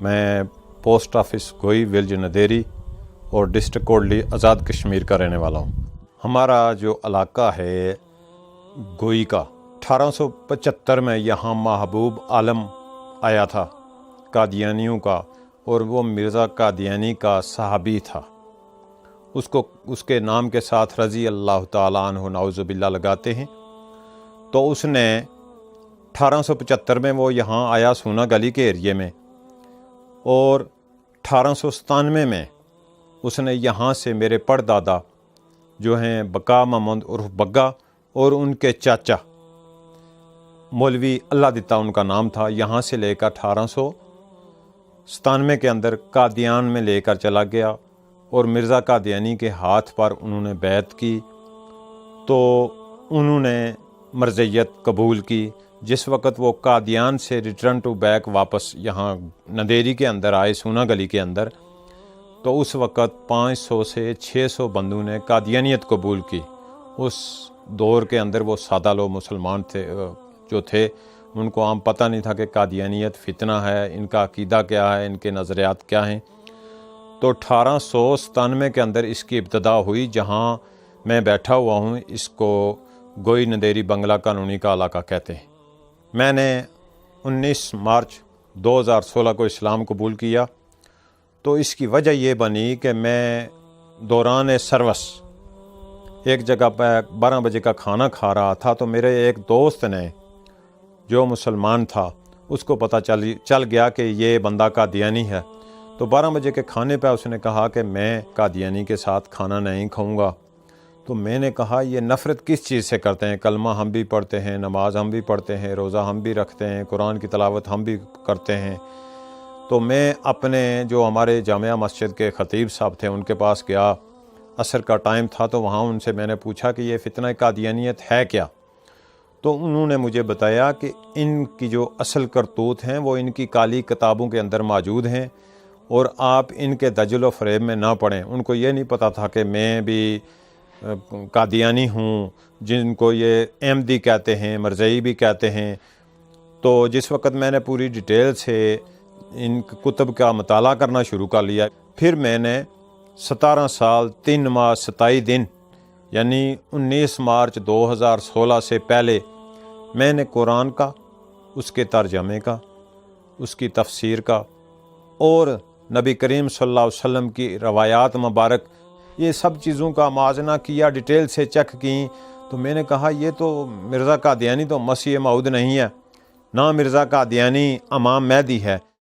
میں post office گوئی village ندیری اور ڈسٹرکٹ کوٹلی آزاد کشمیر کا رہنے والا ہوں۔ ہمارا جو علاقہ ہے گوئی کا، 1875 میں یہاں محبوب عالم آیا تھا قادیانیوں کا، اور وہ مرزا قادیانی کا صحابی تھا۔ اس کے نام کے ساتھ رضی اللہ تعالیٰ عنہ نعوذ باللہ لگاتے ہیں۔ تو اس نے 1875 میں وہ یہاں آیا سونا گلی کے ایریے میں، اور 1897 میں اس نے یہاں سے میرے پردادا جو ہیں بقا محمد عرف بگا اور ان کے چاچا مولوی اللہ دتا ان کا نام تھا، یہاں سے لے کر 1897 کے اندر قادیان میں لے کر چلا گیا، اور مرزا قادیانی کے ہاتھ پر انہوں نے بیعت کی تو انہوں نے مرزیت قبول کی۔ جس وقت وہ قادیان سے ریٹرن ٹو بیک واپس یہاں ندیری کے اندر آئے سونا گلی کے اندر، تو اس وقت 500 سے 600 بندوں نے قادیانیت قبول کی۔ اس دور کے اندر وہ سادہ لوگ مسلمان تھے جو تھے، ان کو عام پتہ نہیں تھا کہ قادیانیت فتنہ ہے، ان کا عقیدہ کیا ہے، ان کے نظریات کیا ہیں۔ تو 1897 کے اندر اس کی ابتدا ہوئی۔ جہاں میں بیٹھا ہوا ہوں اس کو گوئی ندیری بنگلہ قانونی کا علاقہ کہتے ہیں۔ میں نے 19 مارچ 2016 کو اسلام قبول کیا۔ تو اس کی وجہ یہ بنی کہ میں دوران سروس ایک جگہ پہ 12 بجے کا کھانا کھا رہا تھا، تو میرے ایک دوست نے جو مسلمان تھا اس کو پتہ چل گیا کہ یہ بندہ قادیانی ہے۔ تو 12 بجے کے کھانے پہ اس نے کہا کہ میں قادیانی کے ساتھ کھانا نہیں کھاؤں گا۔ تو میں نے کہا یہ نفرت کس چیز سے کرتے ہیں؟ کلمہ ہم بھی پڑھتے ہیں، نماز ہم بھی پڑھتے ہیں، روزہ ہم بھی رکھتے ہیں، قرآن کی تلاوت ہم بھی کرتے ہیں۔ تو میں اپنے جو ہمارے جامعہ مسجد کے خطیب صاحب تھے ان کے پاس گیا، عصر کا ٹائم تھا، تو وہاں ان سے میں نے پوچھا کہ یہ فتنہ قادیانیت ہے کیا؟ تو انہوں نے مجھے بتایا کہ ان کی جو اصل کرتوت ہیں وہ ان کی کالی کتابوں کے اندر موجود ہیں، اور آپ ان کے دجل و فریب میں نہ پڑیں۔ ان کو یہ نہیں پتہ تھا کہ میں بھی قادیانی ہوں، جن کو یہ احمدی کہتے ہیں، مرزئی بھی کہتے ہیں۔ تو جس وقت میں نے پوری ڈیٹیل سے ان کتب کا مطالعہ کرنا شروع کر لیا، پھر میں نے 17 سال 3 ماہ 27 دن یعنی 19 مارچ 2016 سے پہلے میں نے قرآن کا، اس کے ترجمے کا، اس کی تفسیر کا، اور نبی کریم صلی اللہ علیہ وسلم کی روایات مبارک، یہ سب چیزوں کا موازنہ کیا، ڈیٹیل سے چیک کی۔ تو میں نے کہا یہ تو مرزا قادیانی تو مسیح موعود نہیں ہے، نہ مرزا قادیانی امام مہدی ہے۔